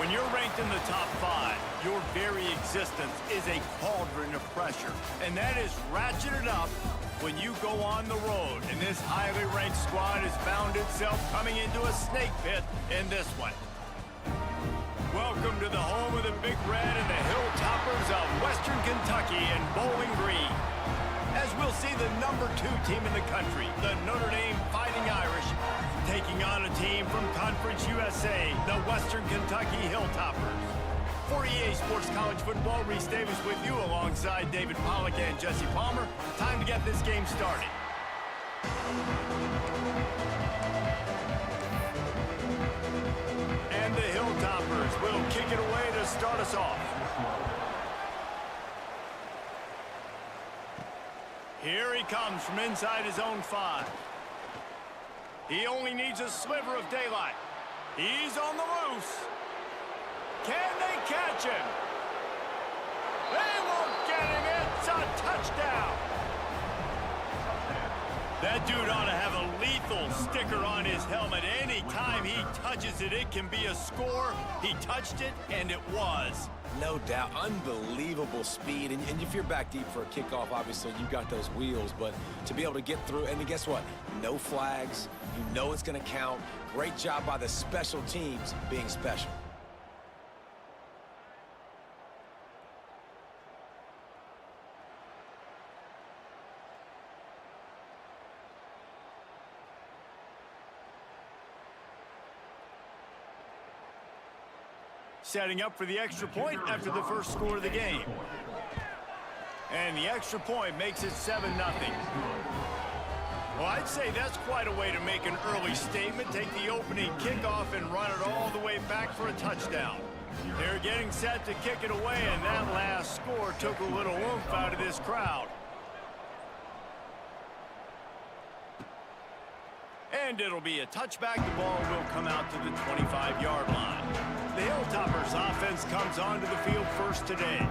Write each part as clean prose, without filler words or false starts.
When you're ranked in the top 5, your very existence is a cauldron of pressure. And that is ratcheted up when you go on the road. And this highly ranked squad has found itself coming into a snake pit in this one. Welcome to the home of the Big Red and the Hilltoppers of Western Kentucky and Bowling Green. As we'll see the number 2 team in the country, the Notre Dame Fighting Irish, taking on a team from Conference USA, the Western Kentucky Hilltoppers. For EA Sports College Football, Reese Davis with you alongside David Pollack and Jesse Palmer. Time to get this game started. And the Hilltoppers will kick it away to start us off. Here he comes from inside his own 5. He only needs a sliver of daylight. He's on the loose. Can they catch him? They won't get him. It's a touchdown. That dude ought to have a lethal sticker on his helmet. Anytime he touches it, it can be a score. He touched it, and it was. No doubt. Unbelievable speed. And if you're back deep for a kickoff, obviously, you got those wheels. But to be able to get through, and guess what? No flags. You know it's going to count. Great job by the special teams being special. Setting up for the extra point after the first score of the game. And the extra point makes it 7-0. Well, I'd say that's quite a way to make an early statement. Take the opening kickoff and run it all the way back for a touchdown. They're getting set to kick it away, and that last score took a little oomph out of this crowd. And it'll be a touchback. The ball will come out to the 25-yard line. The Hilltoppers offense comes onto the field first today.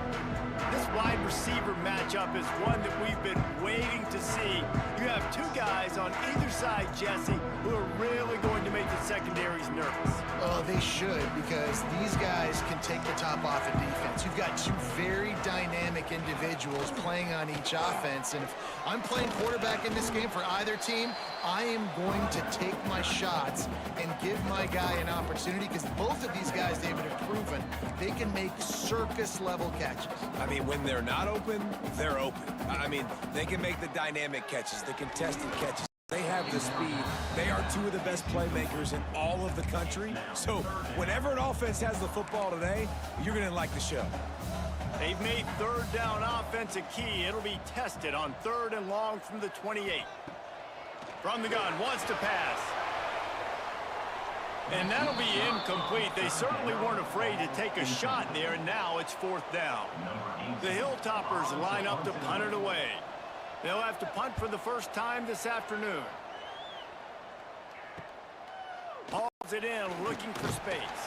This wide receiver matchup is one that we've been waiting to see. You have 2 guys on either side, Jesse, who are really going to make the secondaries nervous. Oh, they should, because these guys can take the top off of defense. You've got 2 very dynamic individuals playing on each offense, and if I'm playing quarterback in this game for either team, I am going to take my shots and give my guy an opportunity, because both of these guys, David, have proven they can make circus-level catches. I mean, when they're not open, they're open. I mean, they can make the dynamic catches, the contested catches. They have the speed. They are 2 of the best playmakers in all of the country. So whenever an offense has the football today, you're going to like the show. They've made third down offense a key. It'll be tested on 3rd and long from the 28. From the gun, wants to pass. And that'll be incomplete. They certainly weren't afraid to take a shot there, and now it's 4th down. The Hilltoppers line up to punt it away. They'll have to punt for the first time this afternoon. Hauls it in, looking for space.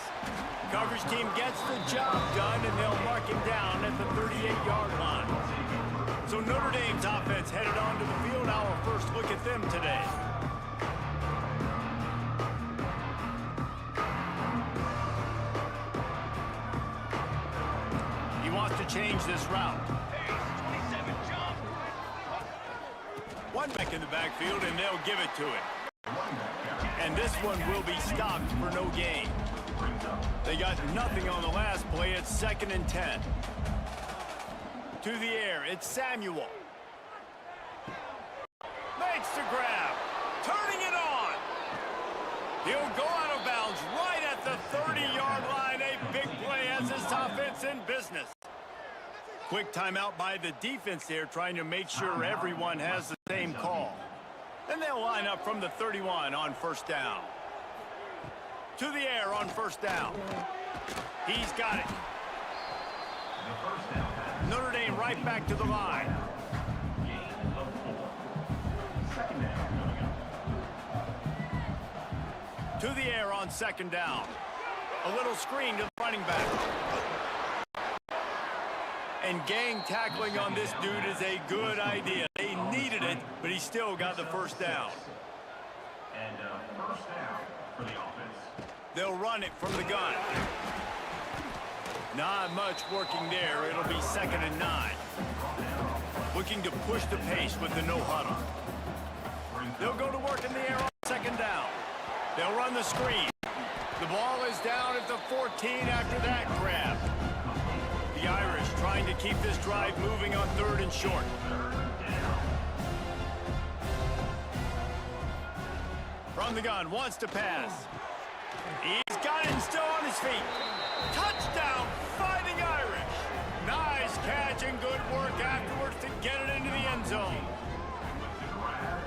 Coverage team gets the job done, and they'll mark him down at the 38-yard line. So Notre Dame's offense headed onto the field. Our first look at them today. He wants to change this route. One back in the backfield, and they'll give it to him. And this one will be stopped for no gain. They got nothing on the last play. It's 2nd and 10. To the air, it's Samuel. Makes the grab. Turning it on. He'll go out of bounds right at the 30-yard line. A big play as this offense in business. Quick timeout by the defense there, trying to make sure everyone has the same call. And they'll line up from the 31 on 1st down. To the air on 1st down. He's got it. Notre Dame right back to the line. To the air on 2nd down. A little screen to the running back. And gang tackling on this dude is a good idea. They needed it, but he still got the 1st down. And 1st down for the offense. They'll run it from the gun. Not much working there. It'll be 2nd and 9. Looking to push the pace with the no huddle. They'll go to work in the air on 2nd down. They'll run the screen. The ball is down at the 14 after that grab. The Irish trying to keep this drive moving on 3rd and short. From the gun, wants to pass. He's got it still on his feet. Touchdown, Fighting Irish. Nice catch and good work afterwards to get it into the end zone.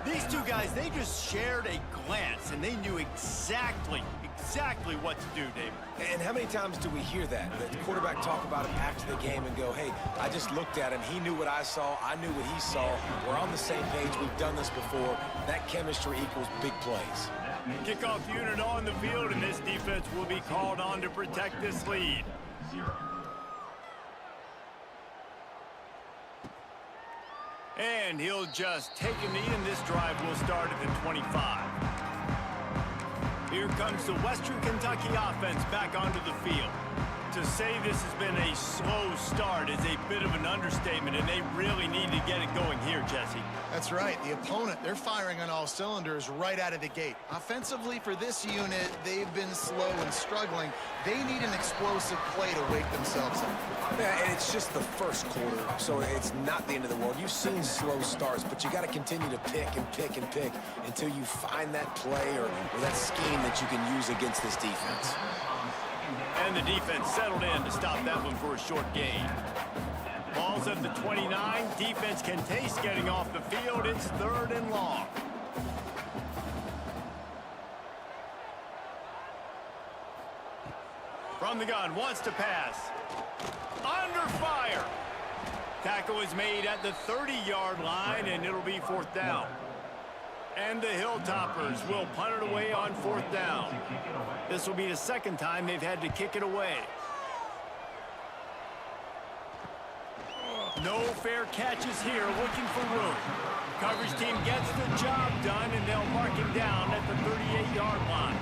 These two guys, they just shared a glance, and they knew exactly what to do, David. And how many times do we hear that? The quarterback talk about him after the game and go, hey, I just looked at him. He knew what I saw. I knew what he saw. We're on the same page. We've done this before. That chemistry equals big plays. Kickoff unit on the field, and this defense will be called on to protect this lead. And he'll just take a knee, and this drive will start at the 25. Here comes the Western Kentucky offense back onto the field. To say this has been a slow start is a bit of an understatement, and they really need to get it going here, Jesse. That's right. The opponent, they're firing on all cylinders right out of the gate. Offensively, for this unit, they've been slow and struggling. They need an explosive play to wake themselves up. Yeah, and it's just the first quarter, so it's not the end of the world. You've seen slow starts, but you got to continue to pick and pick and pick until you find that play or that scheme that you can use against this defense. And the defense settled in to stop that one for a short gain. Ball's at the 29. Defense can taste getting off the field. It's 3rd and long. From the gun, wants to pass. Under fire. Tackle is made at the 30-yard line, and it'll be 4th down. And the Hilltoppers will punt it away on 4th down. This will be the 2nd time they've had to kick it away. No fair catches here, looking for room. Coverage team gets the job done, and they'll mark him down at the 38-yard line.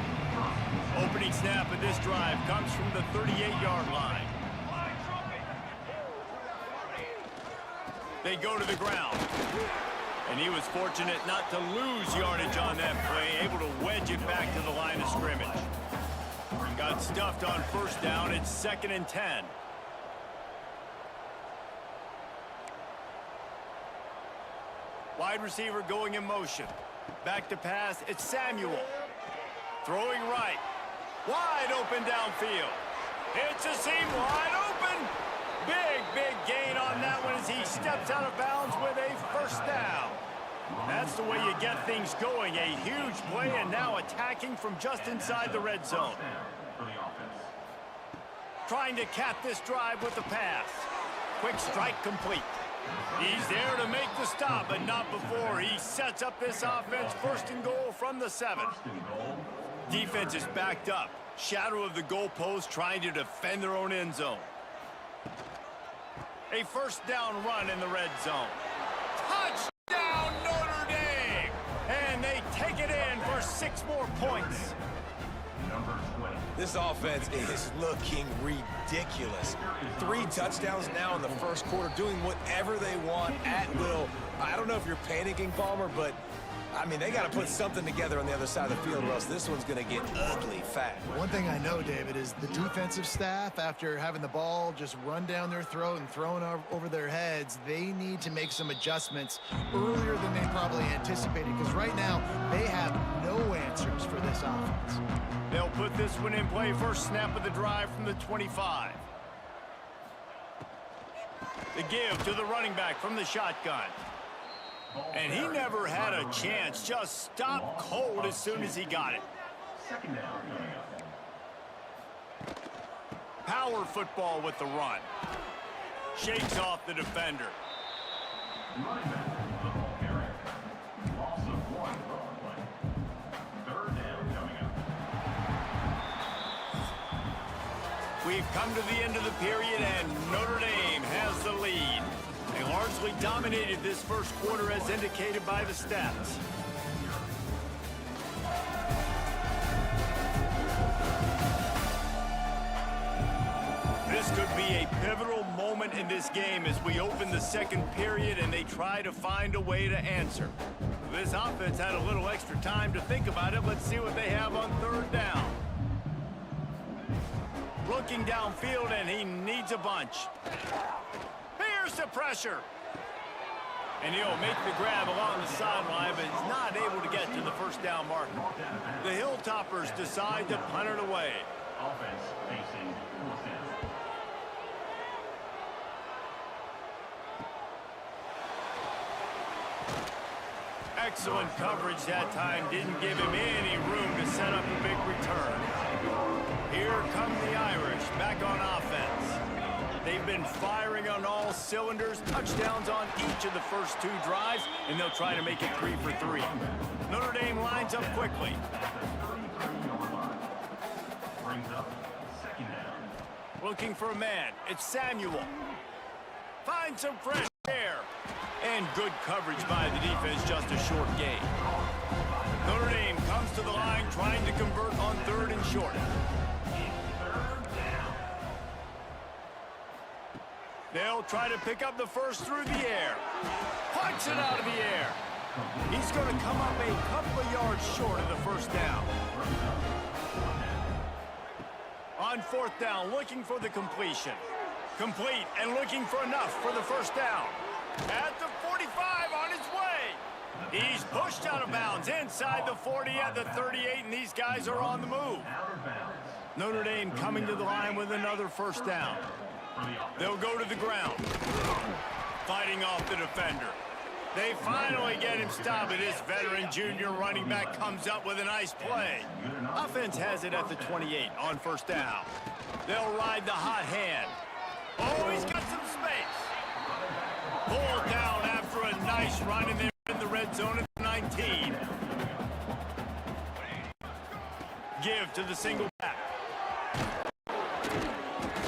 Opening snap of this drive comes from the 38-yard line. They go to the ground. And he was fortunate not to lose yardage on that play, able to wedge it back to the line of scrimmage. Got stuffed on 1st down. It's 2nd and 10. Wide receiver going in motion. Back to pass. It's Samuel. Throwing right. Wide open downfield. It's a seam wide open. Big gain on that one as he steps out of bounds with a 1st down. That's the way you get things going. A huge play, and now attacking from just inside the red zone. Trying to cap this drive with the pass. Quick strike complete. He's there to make the stop, but not before he sets up this offense. 1st and goal from the 7. Defense is backed up. Shadow of the goalpost, trying to defend their own end zone. A 1st down run in the red zone. Touchdown, Notre Dame! And they take it in for 6 more points. This offense is looking ridiculous. 3 touchdowns now in the 1st quarter, doing whatever they want at will. I don't know if you're panicking, Palmer, but I mean, they got to put something together on the other side of the field, or else this one's going to get ugly fast. One thing I know, David, is the defensive staff, after having the ball just run down their throat and thrown over their heads, they need to make some adjustments earlier than they probably anticipated, because right now they have no answers for this offense. They'll put this one in play. 1st snap of the drive from the 25. The give to the running back from the shotgun. And he never had a chance. Just stopped cold as soon as he got it. Power football with the run. Shakes off the defender. We've come to the end of the period, and Notre Dame has the lead. They largely dominated this 1st quarter as indicated by the stats. This could be a pivotal moment in this game as we open the second period and they try to find a way to answer. This offense had a little extra time to think about it. Let's see what they have on third down. Looking downfield, and he needs a bunch. Here's the pressure. And he'll make the grab along the sideline, but he's not able to get to the first down marker. The Hilltoppers decide to punt it away. Offense facing Nothin. Excellent coverage that time. Didn't give him any room to set up a big return. Here come the Irish back on offense. They've been firing on all cylinders, touchdowns on each of the first two drives, and they'll try to make it 3 for 3. Notre Dame lines up quickly. Brings up second down. Looking for a man. It's Samuel. Find some fresh air. And good coverage by the defense, just a short gain. Notre Dame comes to the line trying to convert on third and short. They'll try to pick up the first through the air. Punch it out of the air. He's going to come up a couple of yards short of the first down. On fourth down, looking for the completion. Complete and looking for enough for the first down. At the 45 on his way. He's pushed out of bounds inside the 40 at the 38, and these guys are on the move. Notre Dame coming to the line with another first down. They'll go to the ground. Fighting off the defender. They finally get him stopped, and this veteran junior running back comes up with a nice play. Offense has it at the 28 on first down. They'll ride the hot hand. Oh, he's got some space. Pulled down after a nice run, and they're in the red zone at 19. Give to the single back.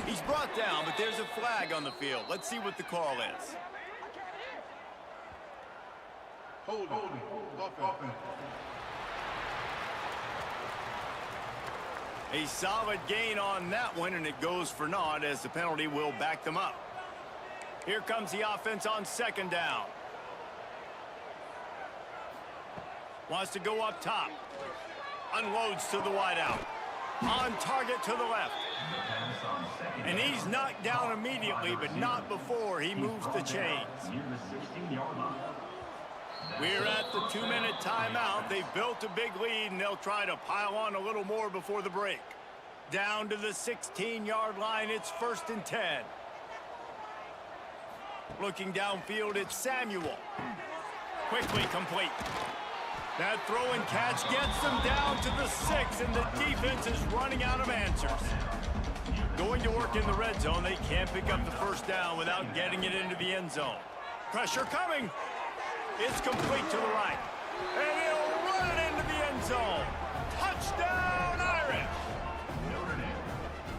He's brought down, but there's a flag on the field. Let's see what the call is. Hold offense. A solid gain on that one, and it goes for naught as the penalty will back them up. Here comes the offense on second down. Wants to go up top. Unloads to the wideout. On target to the left. And he's knocked down immediately, but not before he moves the chains. We're at the 2-minute timeout. They've built a big lead, and they'll try to pile on a little more before the break. Down to the 16-yard line, it's 1st and 10. Looking downfield, it's Samuel. Quickly complete. That throw and catch gets them down to the 6, and the defense is running out of answers. Going to work in the red zone, they can't pick up the first down without getting it into the end zone. Pressure coming. It's complete to the right. And he'll run it into the end zone. Touchdown, Irish!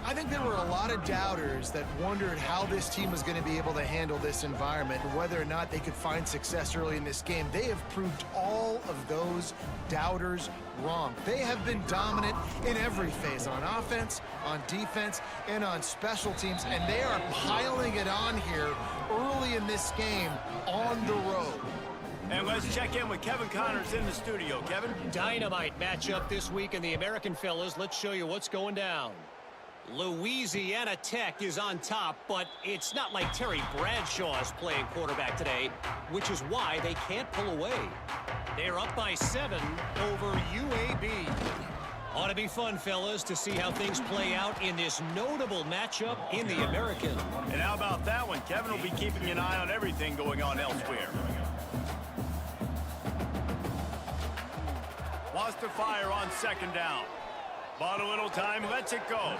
I think there were a lot of doubters that wondered how this team was going to be able to handle this environment and whether or not they could find success early in this game. They have proved all of those doubters wrong. They have been dominant in every phase, on offense, on defense, and on special teams, and they are piling it on here early in this game on the road. And let's check in with Kevin Connors in the studio. Kevin? Dynamite matchup this week in the American fellas. Let's show you what's going down. Louisiana Tech is on top, but it's not like Terry Bradshaw is playing quarterback today, which is why they can't pull away. They're up by 7 over UAB. Ought to be fun, fellas, to see how things play out in this notable matchup in the American. And how about that one? Kevin will be keeping an eye on everything going on elsewhere. Wants to fire on second down. Bought a little time, lets it go.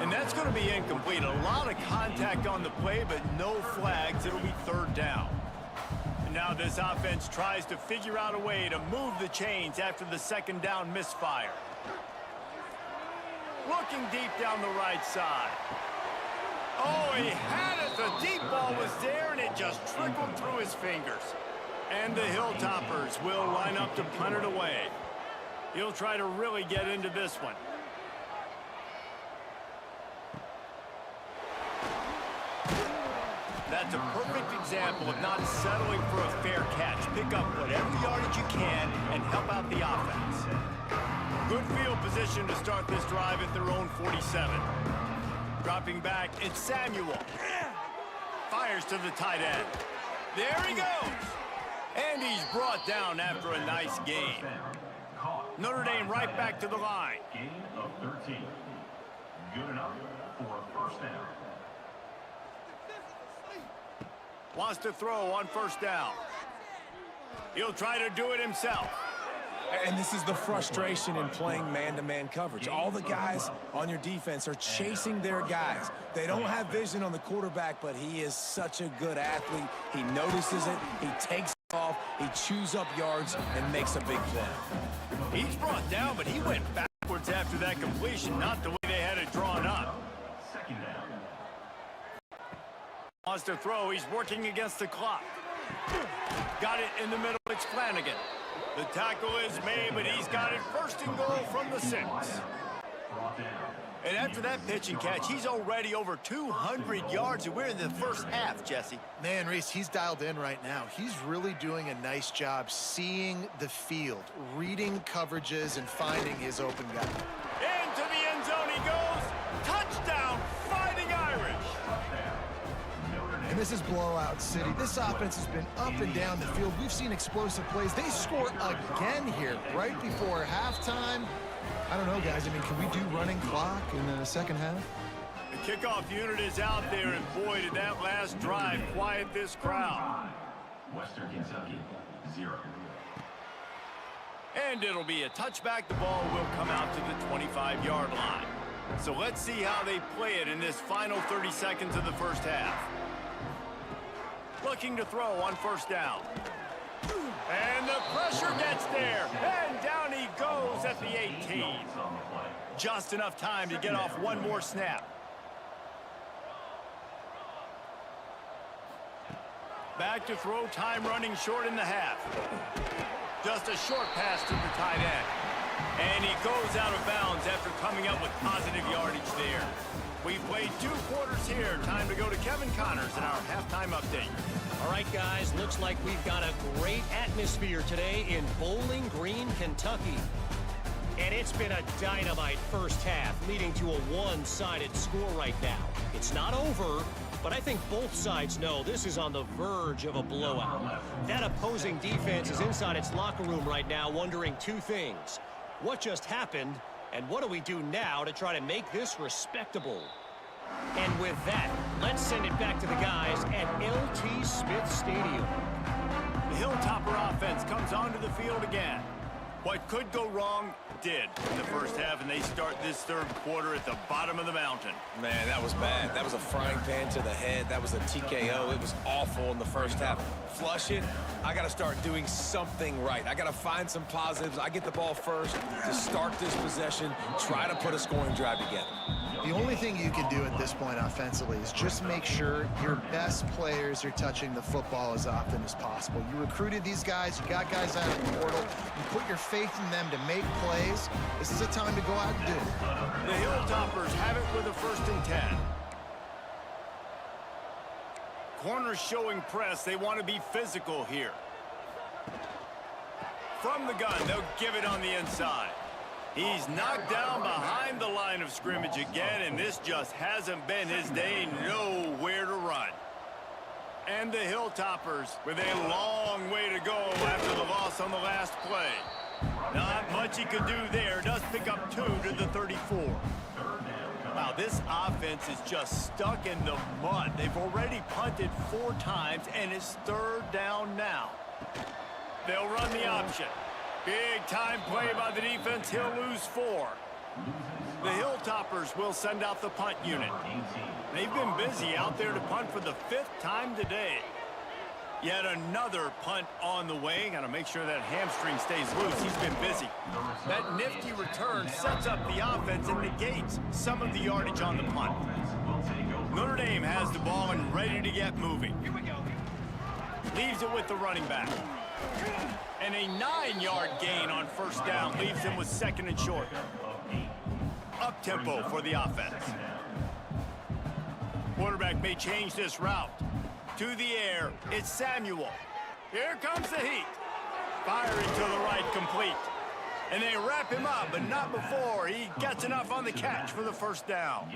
And that's going to be incomplete. A lot of contact on the play, but no flags. It'll be third down. And now this offense tries to figure out a way to move the chains after the second down misfire. Looking deep down the right side. Oh, he had it. The deep ball was there, and it just trickled through his fingers. And the Hilltoppers will line up to punt it away. He'll try to really get into this one. That's a perfect example of not settling for a fair catch. Pick up whatever yardage you can and help out the offense. Good field position to start this drive at their own 47. Dropping back, it's Samuel. Fires to the tight end. There he goes. And he's brought down after a nice gain. Notre Dame right back to the line. Gain of 13. Good enough for a first down. Wants to throw on first down. He'll try to do it himself. And this is the frustration in playing man-to-man coverage. All the guys on your defense are chasing their guys. They don't have vision on the quarterback, but he is such a good athlete. He notices it, he takes it off, he chews up yards, and makes a big play. He's brought down, but he went backwards after that completion, not the way they had it drawn up. Second down. Wants to throw, he's working against the clock. Got it in the middle, it's Flanagan. The tackle is made, but he's got it first and goal from the 6. And after that pitch and catch, he's already over 200 yards, and we're in the first half, Jesse. Man, Reese, he's dialed in right now. He's really doing a nice job seeing the field, reading coverages, and finding his open guy. Into the end zone he goes. Touchdown, Fighting Irish. And this is blowout city. This offense has been up and down the field. We've seen explosive plays. They score again here right before halftime. I don't know, guys. I mean, can we do running clock in the second half? The kickoff unit is out there, and boy, did that last drive quiet this crowd. Western Kentucky, 0. And it'll be a touchback. The ball will come out to the 25-yard line. So let's see how they play it in this final 30 seconds of the first half. Looking to throw on first down. And the pressure gets there. And down he goes at the 18. Just enough time to get off one more snap. Back to throw, time running short in the half. Just a short pass to the tight end. And he goes out of bounds after coming up with positive yardage there. We've played 2 quarters here. Time to go to Kevin Connors in our halftime update. All right, guys, looks like we've got a great atmosphere today in Bowling Green, Kentucky. And it's been a dynamite first half, leading to a one-sided score right now. It's not over, but I think both sides know this is on the verge of a blowout. That opposing defense is inside its locker room right now wondering 2 things. What just happened, and what do we do now to try to make this respectable? And with that, let's send it back to the guys at LT Smith Stadium. The Hilltopper offense comes onto the field again. What could go wrong did in the first half, and they start this third quarter at the bottom of the mountain. Man, that was bad. That was a frying pan to the head. That was a TKO. It was awful in the first half. Flush it. I got to start doing something right. I got to find some positives. I get the ball first to start this possession, try to put a scoring drive together. The only thing you can do at this point offensively is just make sure your best players are touching the football as often as possible. You recruited these guys, you got guys out of the portal, you put your faith in them to make plays. This is a time to go out and do it. The Hilltoppers have it with a 1st and 10. Corners showing press. They want to be physical here. From the gun, they'll give it on the inside. He's knocked down behind the line of scrimmage again, and this just hasn't been his day. Nowhere to run. And the Hilltoppers with a long way to go after the loss on the last play. Not much he could do there. Does pick up 2 to the 34. Wow, this offense is just stuck in the mud. They've already punted 4 times, and it's 3rd down now. They'll run the option. Big time play by the defense. He'll lose 4. The Hilltoppers will send out the punt unit. They've been busy out there to punt for the 5th time today. Yet another punt on the way. Got to make sure that hamstring stays loose. He's been busy. That nifty return sets up the offense and negates some of the yardage on the punt. Notre Dame has the ball and ready to get moving. Leaves it with the running back. And a 9-yard gain on first down leaves him with 2nd and short. Up tempo for the offense. Quarterback may change this route. to the air. It's Samuel. Here comes the heat. Firing to the right, complete. And they wrap him up, but not before he gets enough on the catch for the first down.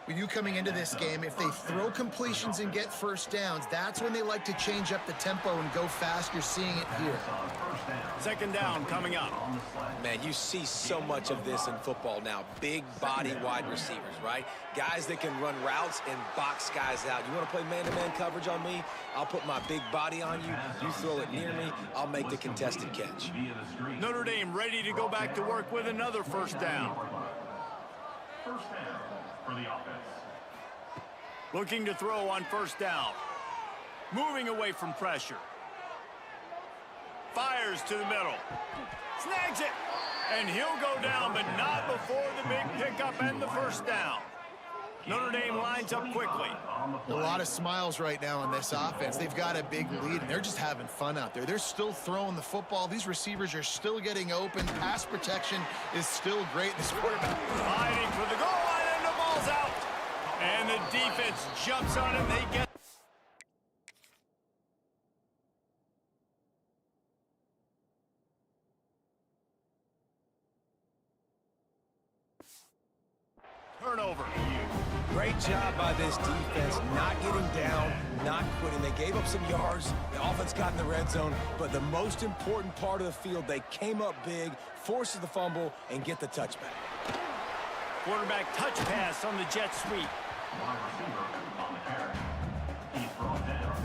When you coming into this game, if they throw completions and get first downs, that's when they like to change up the tempo and go fast. You're seeing it here. Second down coming up. Man, you see so much of this in football now. Big body wide receivers, right? Guys that can run routes and box guys out. You want to play man-to-man coverage on me? I'll put my big body on you. You throw it near me, I'll make the contested catch. Notre Dame ready to go back to work with another first down. First down for the offense. Looking to throw on first down. Moving away from pressure. Fires to the middle. Snags it. And he'll go down, but not before the big pickup and the first down. Notre Dame lines up quickly. A lot of smiles right now on this offense. They've got a big lead, and they're just having fun out there. They're still throwing the football. These receivers are still getting open. Pass protection is still great. This quarterback Fighting for the goal line, and the ball's out. And the defense jumps on it. They get... turnover. Great job by this defense, not getting down, not quitting. They gave up some yards. The offense got in the red zone, but the most important part of the field, they came up big, forces the fumble, and get the touchback. Quarterback touch pass on the jet sweep. Wide receiver on the carry. He's brought down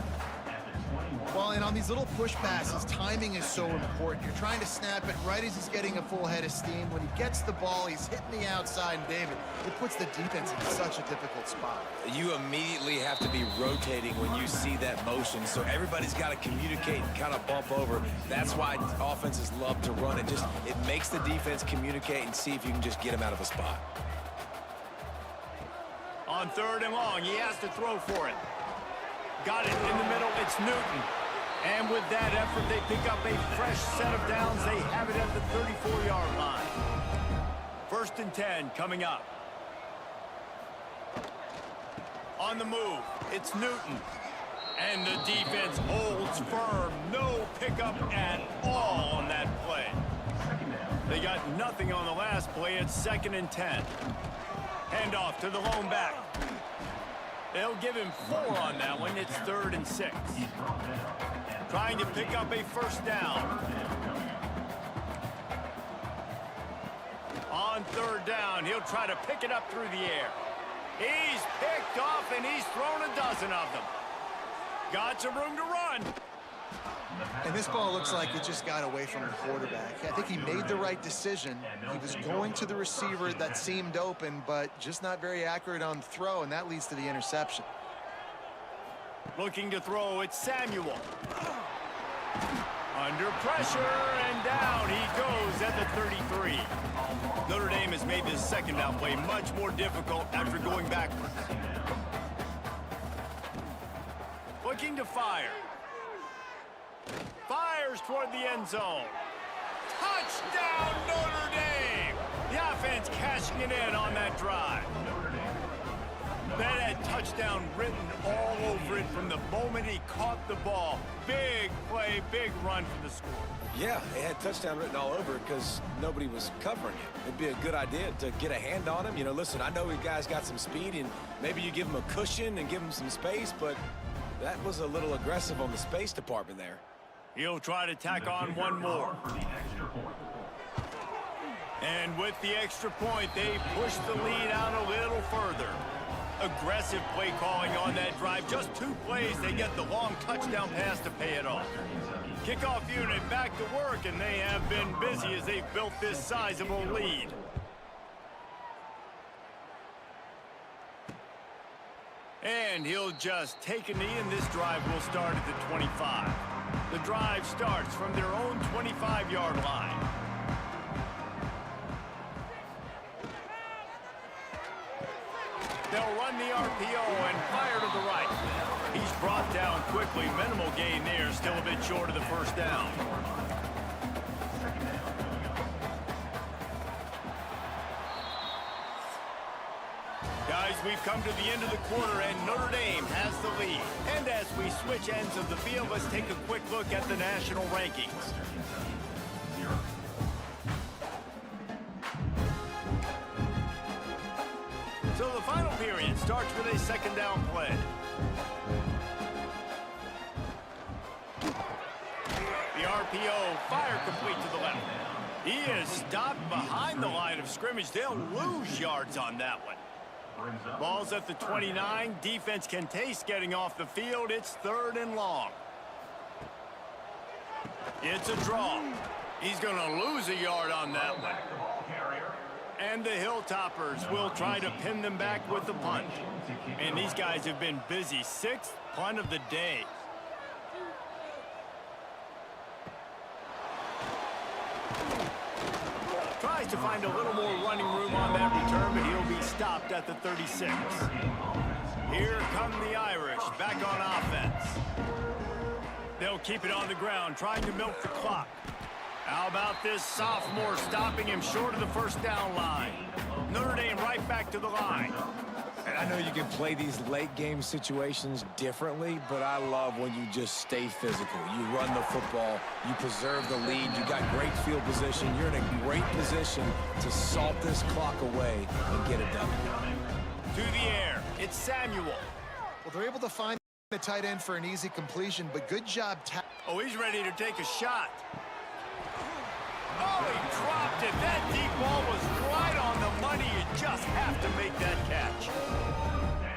at the 21. Well, and on these little push passes, timing is so important. You're trying to snap it right as he's getting a full head of steam. When he gets the ball, he's hitting the outside, and David, it puts the defense in such a difficult spot. You immediately have to be rotating when you see that motion, so everybody's got to communicate and kind of bump over. That's why offenses love to run. It makes the defense communicate and see if you can just get him out of a spot. On third and long, he has to throw for it. Got it in the middle, it's Newton. And with that effort, they pick up a fresh set of downs. They have it at the 34-yard line. First and 10 coming up. On the move, it's Newton. And the defense holds firm. No pickup at all on that play. They got nothing on the last play. It's second and 10. Handoff to the lone back. They'll give him 4 on that one. It's third and 6. Trying to pick up a first down. On third down, he'll try to pick it up through the air. He's picked off, and he's thrown a dozen of them. Got some room to run. And this ball looks like it just got away from the quarterback. I think he made the right decision. He was going to the receiver that seemed open, but just not very accurate on the throw, and that leads to the interception. Looking to throw, it's Samuel. Under pressure, and down he goes at the 33. Notre Dame has made this second down play much more difficult after going backwards. Looking to fire. Fires toward the end zone. Touchdown, Notre Dame! The offense cashing it in on that drive. That had touchdown written all over it from the moment he caught the ball. Big play, big run for the score. Yeah, it had touchdown written all over it because nobody was covering him. It'd be a good idea to get a hand on him. You know, listen, I know you guys got some speed, and maybe you give him a cushion and give him some space, but that was a little aggressive on the space department there. He'll try to tack on one more. And with the extra point, they push the lead out a little further. Aggressive play calling on that drive. Just 2 plays, they get the long touchdown pass to pay it off. Kickoff unit back to work, and they have been busy as they've built this sizable lead. And he'll just take a knee, and this drive will start at the 25. The drive starts from their own 25-yard line. They'll run the RPO and fire to the right. He's brought down quickly. Minimal gain there, still a bit short of the first down. Guys, we've come to the end of the quarter, and Notre Dame has the lead. And as we switch ends of the field, let's take a quick look at the national rankings. So the final period starts with a second down play. The RPO, fire complete to the left. He is stopped behind the line of scrimmage. They'll lose yards on that one. Ball's at the 29. Defense can taste getting off the field. It's 3rd and long. It's a draw. He's going to lose a yard on that one. And the Hilltoppers will try to pin them back with the punt. And these guys have been busy. 6th punt of the day. Tries to find a little more running room on that return, but he'll be stopped at the 36. Here come the Irish, back on offense. They'll keep it on the ground, trying to milk the clock. How about this sophomore stopping him short of the first down line? Notre Dame right back to the line. And I know you can play these late-game situations differently, but I love when you just stay physical. You run the football, you preserve the lead, you got great field position, you're in a great position to salt this clock away and get it done. To the air, it's Samuel. Well, they're able to find the tight end for an easy completion, but good job. Oh, he's ready to take a shot. Oh, he dropped it. That deep ball was right on the money. You just have to make that catch.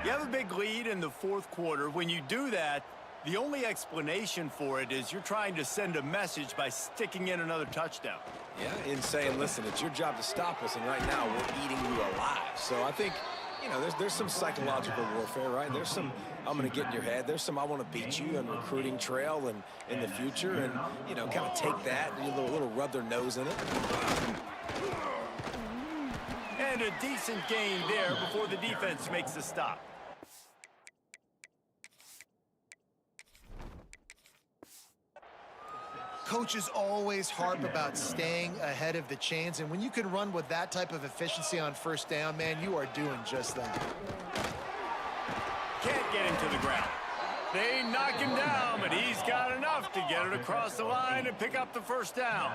You have a big lead in the 4th quarter. When you do that, the only explanation for it is you're trying to send a message by sticking in another touchdown. Yeah, in saying, listen, it's your job to stop us, and right now we're eating you alive. So I think, you know, there's some psychological warfare, right? There's some, I'm going to get in your head. There's some, I want to beat you on recruiting trail and in the future, and, you know, kind of take that and a little rub their nose in it. And a decent gain there before the defense makes the stop. Coaches always harp about staying ahead of the chains, and when you can run with that type of efficiency on first down, man, you are doing just that. Can't get him to the ground. They knock him down, but he's got enough to get it across the line and pick up the first down.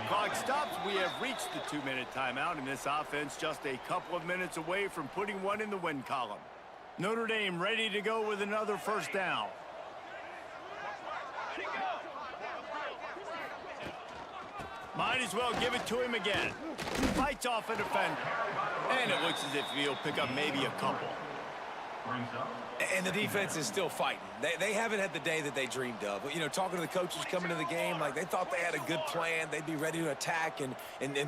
Clock stops. We have reached the 2-minute timeout, and this offense just a couple of minutes away from putting one in the win column. Notre Dame ready to go with another first down. Might as well give it to him again. Fights off a defender. And it looks as if he'll pick up maybe a couple. And the defense is still fighting. They haven't had the day that they dreamed of. You know, talking to the coaches coming to the game, like they thought they had a good plan. They'd be ready to attack and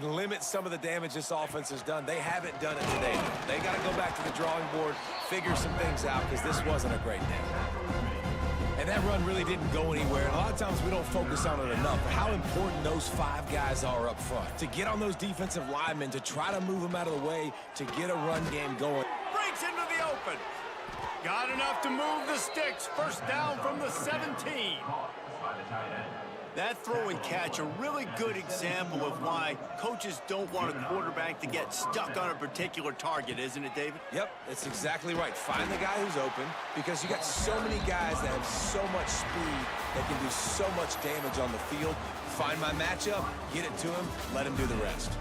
limit some of the damage this offense has done. They haven't done it today. They got to go back to the drawing board, figure some things out, because this wasn't a great day. And that run really didn't go anywhere. And a lot of times we don't focus on it enough. But how important those 5 guys are up front. To get on those defensive linemen, to try to move them out of the way, to get a run game going. Breaks into the open. Got enough to move the sticks. First down from the 17. That throw and catch, a really good example of why coaches don't want a quarterback to get stuck on a particular target, isn't it, David? Yep, that's exactly right. Find the guy who's open, because you got so many guys that have so much speed that can do so much damage on the field. Find my matchup, get it to him, let him do the rest.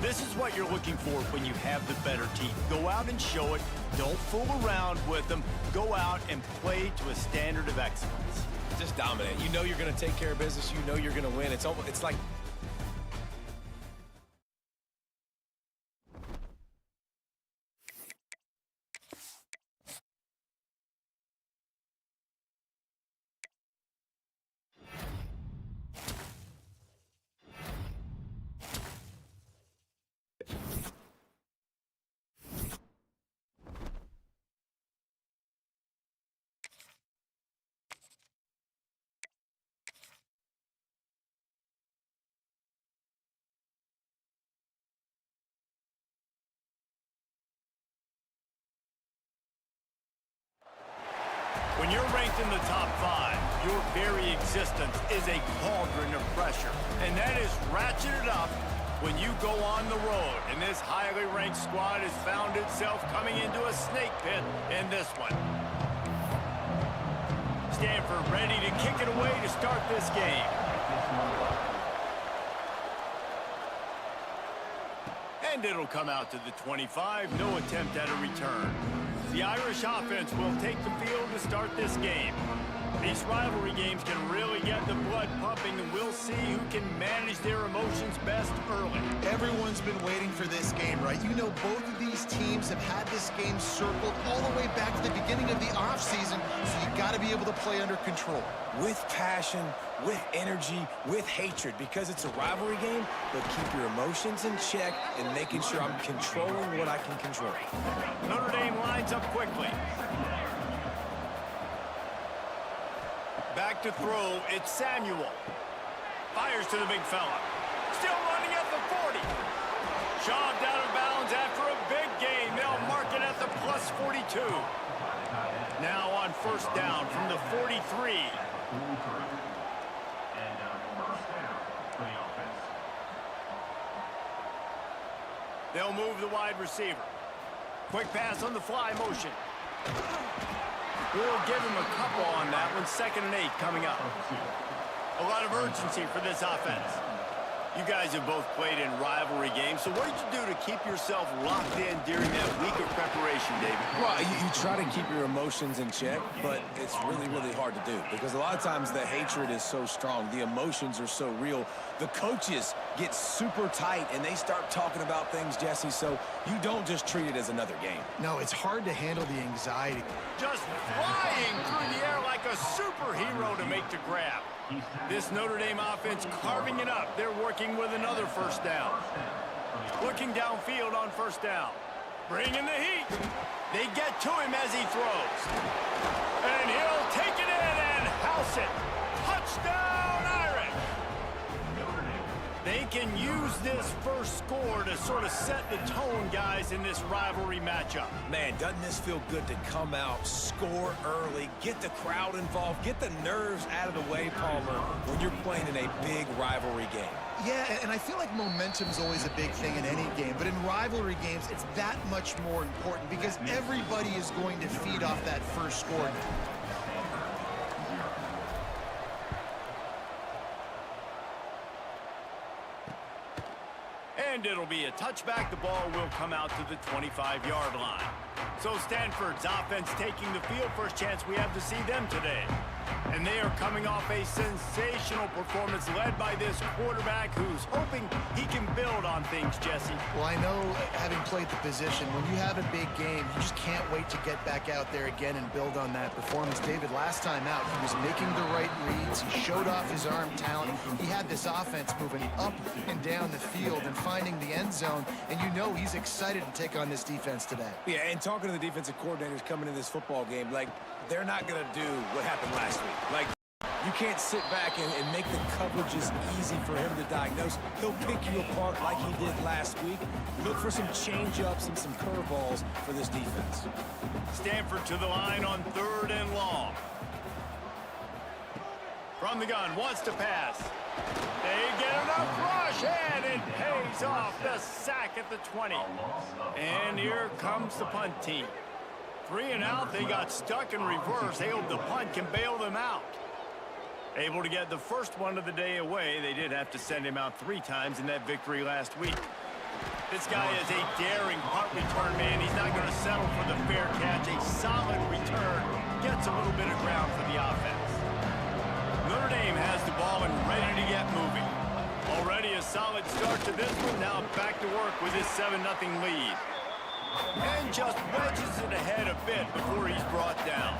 This is what you're looking for when you have the better team. Go out and show it. Don't fool around with them. Go out and play to a standard of excellence. Just dominate. You know you're going to take care of business. You know you're going to win. It's like... When you're ranked in the top 5, your very existence is a cauldron of pressure. And that is ratcheted up when you go on the road, and this highly ranked squad has found itself coming into a snake pit in this one. Stanford ready to kick it away to start this game. And it'll come out to the 25. No attempt at a return. The Irish offense will take the field to start this game. These rivalry games can really get the blood pumping, and we'll see who can manage their emotions best early. Everyone's been waiting for this game, right? You know, both of these teams have had this game circled all the way back to the beginning of the offseason, so you got to be able to play under control. With passion, with energy, with hatred, because it's a rivalry game, but keep your emotions in check and making sure I'm controlling what I can control. Notre Dame lines up quickly. Back to throw, it's Samuel. Fires to the big fella. Still running at the 40. Shoved out of bounds after a big gain. They'll mark it at the plus 42. Now on first down from the 43. They'll move the wide receiver. Quick pass on the fly motion. We'll give him a couple on that one. 2nd and 8 coming up. A lot of urgency for this offense. You guys have both played in rivalry games, so what did you do to keep yourself locked in during that week of preparation, David? Well, you try to keep your emotions in check, but it's really, really hard to do because a lot of times the hatred is so strong. The emotions are so real. The coaches get super tight, and they start talking about things, Jesse, so you don't just treat it as another game. No, it's hard to handle the anxiety. Just flying through the air like a superhero to make the grab. This Notre Dame offense carving it up. They're working with another first down. Looking downfield on first down. Bringing the heat. They get to him as he throws. And he'll take it in and house it. Touchdown, Irish! They can use this first score to sort of set the tone, guys, in this rivalry matchup. Man, doesn't this feel good to come out, score early, get the crowd involved, get the nerves out of the way, Palmer, when you're playing in a big rivalry game? Yeah, and I feel like momentum's always a big thing in any game, but in rivalry games, it's that much more important because everybody is going to feed off that first score. And it'll be a touchback. The ball will come out to the 25-yard line. So Stanford's offense taking the field. First chance we have to see them today. And they are coming off a sensational performance led by this quarterback who's hoping he can build on things, Jesse. Well, I know, having played the position, when you have a big game, you just can't wait to get back out there again and build on that performance. David, last time out, he was making the right reads. He showed off his arm talent. He had this offense moving up and down the field and finding the end zone. And you know he's excited to take on this defense today. Yeah, and talking to the defensive coordinators coming into this football game, like, they're not going to do what happened last week. Like, you can't sit back and make the coverages easy for him to diagnose. He'll pick you apart like he did last week. Look for some change-ups and some curveballs for this defense. Stanford to the line on 3rd and long. From the gun, wants to pass. They get enough rush, and it pays off. The sack at the 20. And here comes the punt team. 3 and out, they got stuck in reverse. They hope the punt can bail them out. Able to get the first one of the day away. They did have to send him out 3 times in that victory last week. This guy is a daring punt return man. He's not going to settle for the fair catch. A solid return. Gets a little bit of ground for the offense. Notre Dame has the ball and ready to get moving. Already a solid start to this one. Now back to work with his 7-0 lead. And just wedges it ahead a bit before he's brought down.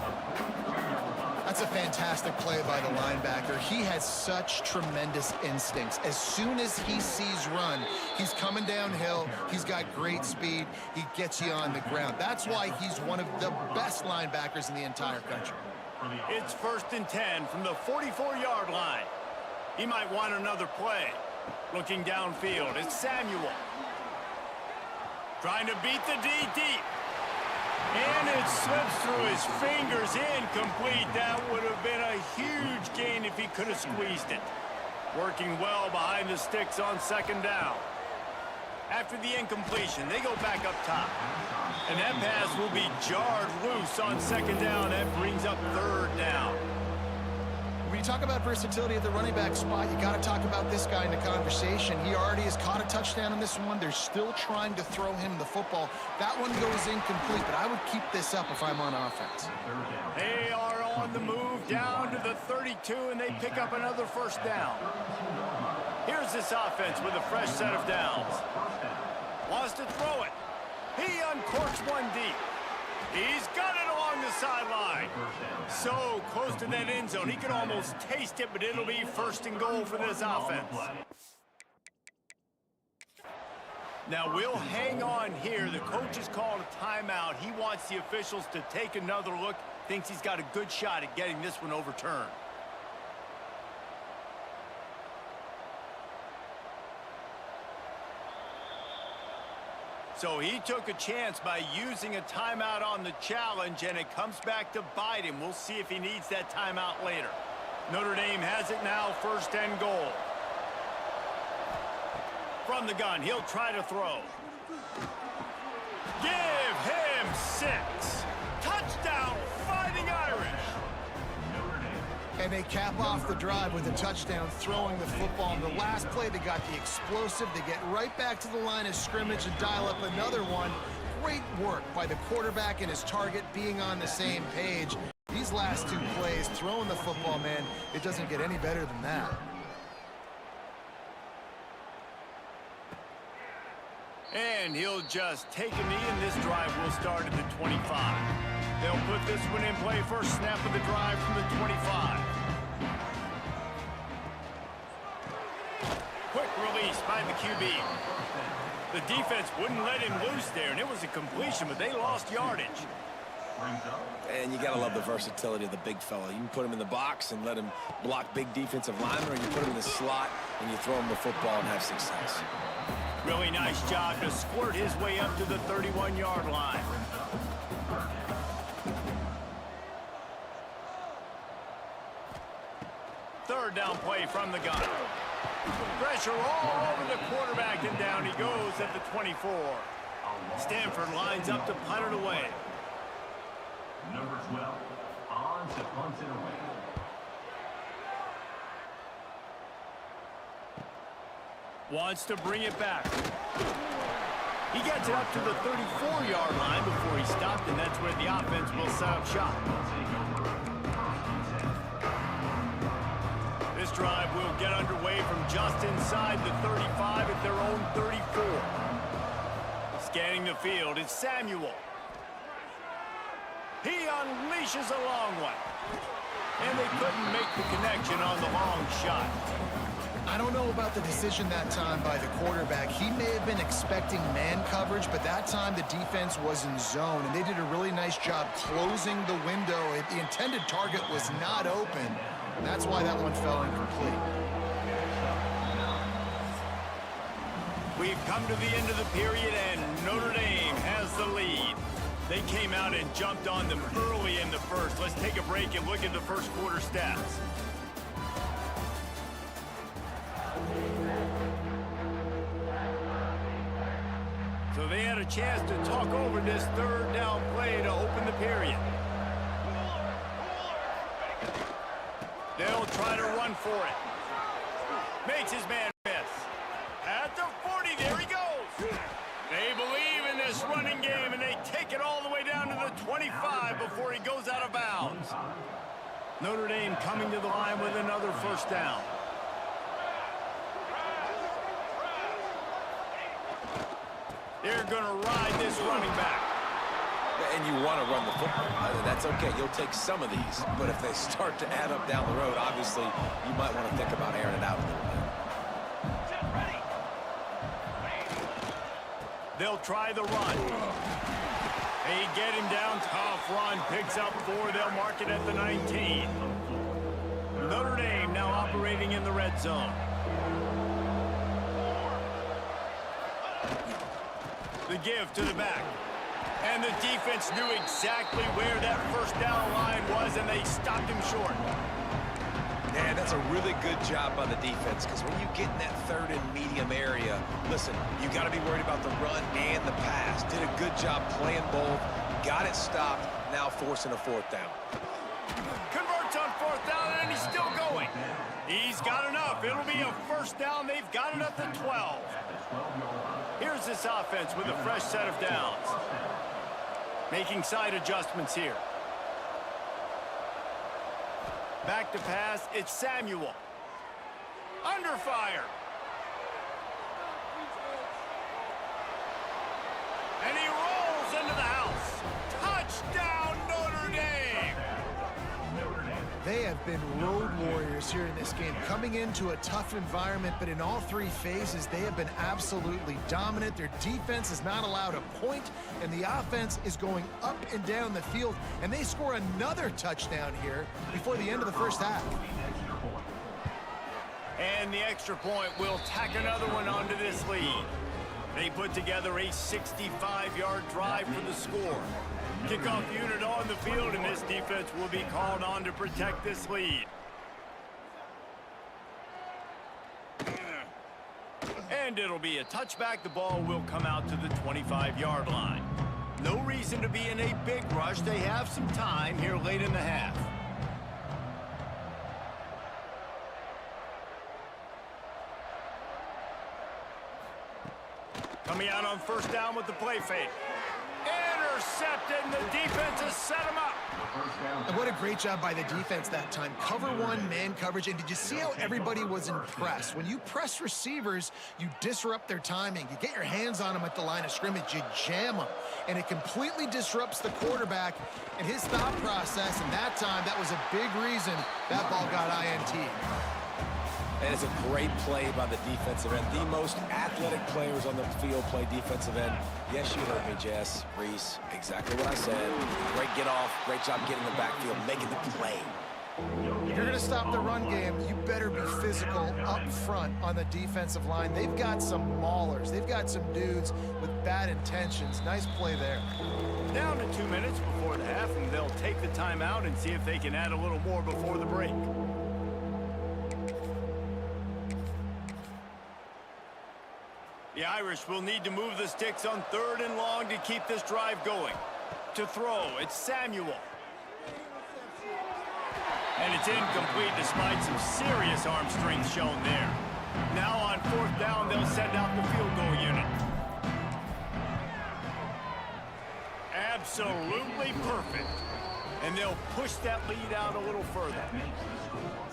That's a fantastic play by the linebacker. He has such tremendous instincts. As soon as he sees run, he's coming downhill. He's got great speed. He gets you on the ground. That's why he's one of the best linebackers in the entire country. It's 1st and 10 from the 44-yard line. He might want another play. Looking downfield, it's Samuel. Trying to beat the D deep. And it slips through his fingers, incomplete. That would have been a huge gain if he could have squeezed it. Working well behind the sticks on 2nd down. After the incompletion, they go back up top. And that pass will be jarred loose on second down. That brings up third down. When you talk about versatility at the running back spot, you got to talk about this guy in the conversation. He already has caught a touchdown in this one. They're still trying to throw him the football. That one goes incomplete, but I would keep this up if I'm on offense. They are on the move down to the 32, and they pick up another first down. Here's this offense with a fresh set of downs. Wants to throw it. He uncorks one deep. He's got it along the sideline. So close to that end zone. He can almost taste it, but it'll be first and goal for this offense. Now, we'll hang on here. The coach has called a timeout. He wants the officials to take another look. Thinks he's got a good shot at getting this one overturned. So he took a chance by using a timeout on the challenge, and it comes back to bite him. We'll see if he needs that timeout later. Notre Dame has it now, first and goal. From the gun, he'll try to throw. Give him 6. Touchdown, Fighting Irish. And they cap off the drive with a touchdown, throwing the football. In the last play, they got the explosive. They get right back to the line of scrimmage and dial up another one. Great work by the quarterback and his target being on the same page. These last 2 plays, throwing the football, man, it doesn't get any better than that. And he'll just take a knee, and this drive will start at the 25. They'll put this one in play, first snap of the drive from the 25. Quick release by the QB. The defense wouldn't let him loose there, and it was a completion, but they lost yardage. And you got to love the versatility of the big fella. You can put him in the box and let him block big defensive linemen, or you put him in the slot and you throw him the football and have success. Really nice job to squirt his way up to the 31-yard line. Third down play from the gun. Pressure all over the quarterback, and down he goes at the 24. Stanford lines up to punt it away. Number 12, on to punt it away. Wants to bring it back. He gets it up to the 34-yard line before he stopped, and that's where the offense will set up shop. This drive will get underway from just inside the 35 at their own 34. Scanning the field, it's Samuel. He unleashes a long one. And they couldn't make the connection on the long shot. I don't know about the decision that time by the quarterback. He may have been expecting man coverage, but that time the defense was in zone, and they did a really nice job closing the window. The intended target was not open, and that's why that one fell incomplete. We've come to the end of the period, and Notre Dame has the lead. They came out and jumped on them early in the first. Let's take a break and look at the first quarter stats. So they had a chance to talk over this third down play to open the period. They'll try to run for it. Makes his man miss. At the 40, there he goes. They believe in this running game, and they take it all the way down to the 25 before he goes out of bounds. Notre Dame coming to the line with another first down. They're going to ride this running back. And you want to run the football. That's okay. You'll take some of these. But if they start to add up down the road, obviously, you might want to think about airing it out a little bit. They'll try the run. They get him down. Tough run. Picks up 4. They'll mark it at the 19. Notre Dame now operating in the red zone. The give to the back. And the defense knew exactly where that first down line was, and they stopped him short. And that's a really good job by the defense, because when you get in that third and medium area, listen, you got to be worried about the run and the pass. Did a good job playing both, got it stopped, now forcing a fourth down. Converts on fourth down, and he's still going. He's got enough. It'll be a first down. They've got it at the 12. Here's this offense with a fresh set of downs. Making side adjustments here. Back to pass, it's Samuel. Under fire. And he rolls into the house. Touchdown, Notre Dame! They have been road warriors here in this game, coming into a tough environment, but in all three phases, they have been absolutely dominant. Their defense is not allowed a point, and the offense is going up and down the field, and they score another touchdown here before the end of the first half. And the extra point will tack another one onto this lead. They put together a 65-yard drive for the score. Kickoff unit on the field, and this defense will be called on to protect this lead. And it'll be a touchback. The ball will come out to the 25-yard line. No reason to be in a big rush. They have some time here late in the half. Coming out on first down with the play fake. Intercepted, and the defense has set him up. And what a great job by the defense that time. Cover one, man coverage. And did you see how everybody was impressed? When you press receivers, you disrupt their timing. You get your hands on them at the line of scrimmage. You jam them. And it completely disrupts the quarterback and his thought process. And that time, that was a big reason that ball got INT. And it's a great play by the defensive end. The most athletic players on the field play defensive end. Yes, you heard me, Jess, Reese. Exactly what I said. Great get off. Great job getting the backfield, making the play. If you're going to stop the run game, you better be physical up front on the defensive line. They've got some maulers. They've got some dudes with bad intentions. Nice play there. Down to 2 minutes before the half, and they'll take the timeout and see if they can add a little more before the break. The Irish will need to move the sticks on third and long to keep this drive going. To throw, it's Samuel. And it's incomplete despite some serious arm strength shown there. Now on fourth down, they'll send out the field goal unit. Absolutely perfect. And they'll push that lead out a little further.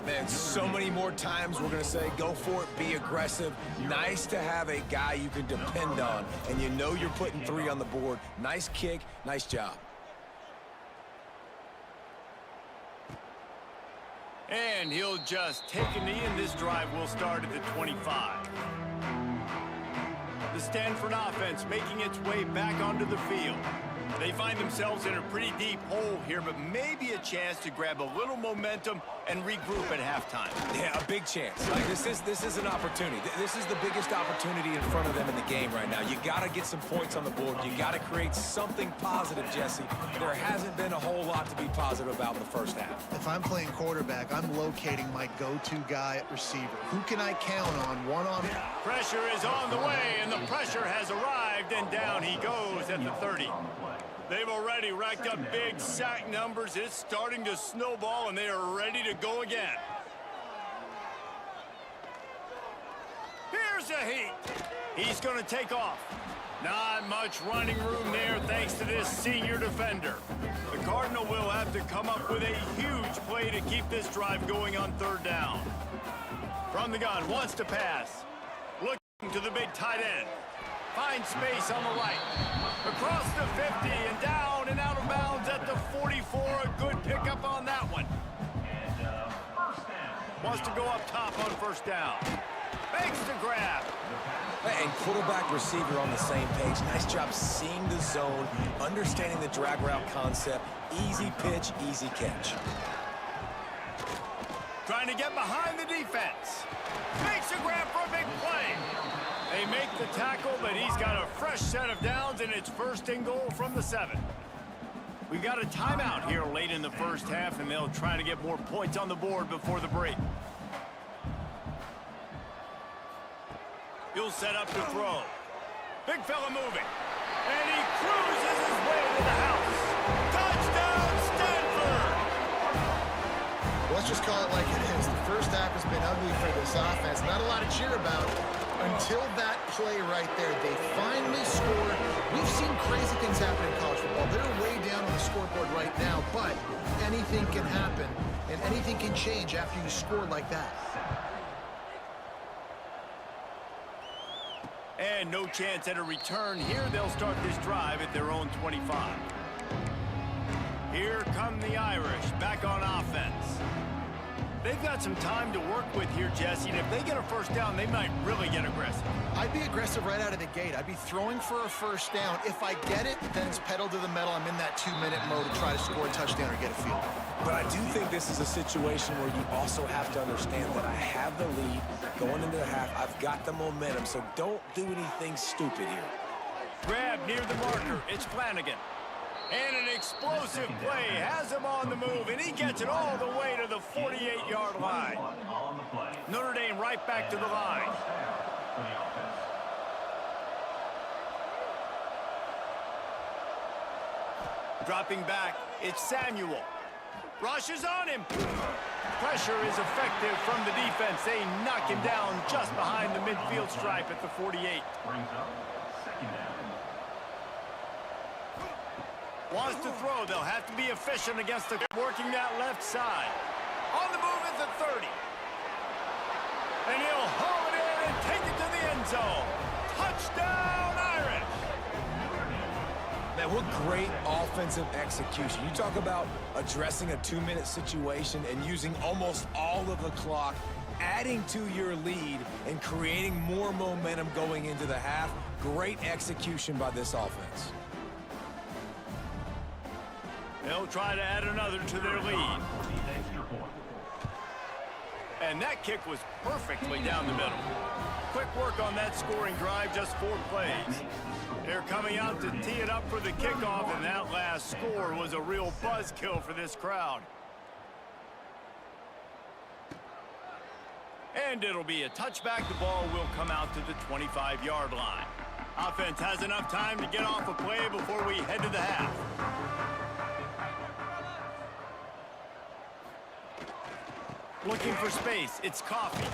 Man, so many more times we're going to say, go for it, be aggressive. Nice to have a guy you can depend on, and you know you're putting 3 on the board. Nice kick, nice job. And he'll just take a knee, and this drive will start at the 25. The Stanford offense making its way back onto the field. They find themselves in a pretty deep hole here, but maybe a chance to grab a little momentum and regroup at halftime. Yeah, a big chance. Like this is an opportunity. This is the biggest opportunity in front of them in the game right now. You got to get some points on the board. You got to create something positive, Jesse. There hasn't been a whole lot to be positive about in the first half. If I'm playing quarterback, I'm locating my go-to guy at receiver. Who can I count on one-on-one? Pressure is on the way, and the pressure has arrived, and down he goes at the 30. They've already racked up big sack numbers. It's starting to snowball, and they are ready to go again. Here's a heat. He's going to take off. Not much running room there thanks to this senior defender. The Cardinal will have to come up with a huge play to keep this drive going on third down. From the gun, wants to pass. Looking to the big tight end. Finds space on the right. Across the 50 and down and out of bounds at the 44. A good pickup on that one. Wants to go up top on first down. Makes the grab. And quarterback receiver on the same page. Nice job seeing the zone, understanding the drag route concept. Easy pitch, easy catch. Trying to get behind the defense. Makes a grab for a big play. They make the tackle, but he's got a fresh set of downs, and it's first and goal from the 7. We got a timeout here late in the first half, and they'll try to get more points on the board before the break. He'll set up to throw. Big fella moving. And he cruises his way to the house. Touchdown, Stanford! Let's just call it like it is. The first half has been ugly for this offense. Not a lot to cheer about until that play right there. They finally scored. We've seen crazy things happen in college football. They're way down on the scoreboard right now, but anything can happen, and anything can change after you score like that. And no chance at a return here. They'll start this drive at their own 25. Here come the Irish back on offense. They've got some time to work with here, Jesse, and if they get a first down, they might really get aggressive. I'd be aggressive right out of the gate. I'd be throwing for a first down. If I get it, then it's pedal to the metal. I'm in that 2-minute mode to try to score a touchdown or get a field goal. But I do think this is a situation where you also have to understand that I have the lead going into the half. I've got the momentum, so don't do anything stupid here. Grab near the marker. It's Flanagan. And an explosive play has him on the move, and he gets it all the way to the 48-yard line. Notre Dame right back to the line. Dropping back, it's Samuel. Rushes on him. Pressure is effective from the defense. They knock him down just behind the midfield stripe at the 48. Wants to throw. They'll have to be efficient against the working that left side. On the move at the 30. And he'll haul it in and take it to the end zone. Touchdown, Irish! Man, what great offensive execution. You talk about addressing a 2-minute situation and using almost all of the clock, adding to your lead and creating more momentum going into the half. Great execution by this offense. They'll try to add another to their lead. And that kick was perfectly down the middle. Quick work on that scoring drive, just 4 plays. They're coming out to tee it up for the kickoff, and that last score was a real buzzkill for this crowd. And it'll be a touchback. The ball will come out to the 25-yard line. Offense has enough time to get off a play before we head to the half. Looking for space. It's Coffee.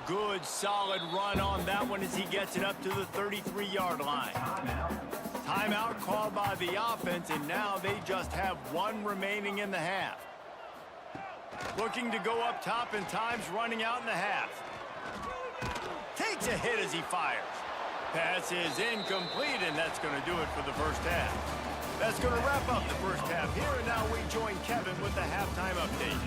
Good, solid run on that one as he gets it up to the 33-yard line. Timeout called by the offense, and now they just have 1 remaining in the half. Looking to go up top, and time's running out in the half. Takes a hit as he fires. Pass is incomplete, and that's going to do it for the first half. That's going to wrap up the first half here, and now we join Kevin with the halftime update.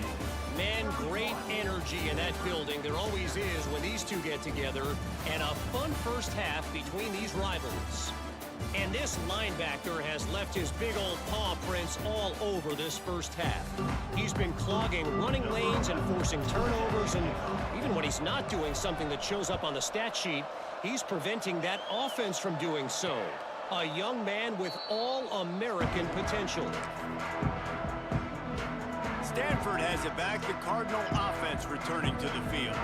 Man, great energy in that building. There always is when these two get together. And a fun first half between these rivals. And this linebacker has left his big old paw prints all over this first half. He's been clogging running lanes and forcing turnovers. And even when he's not doing something that shows up on the stat sheet, he's preventing that offense from doing so. A young man with all-American potential. Stanford has it back. The Cardinal offense returning to the field.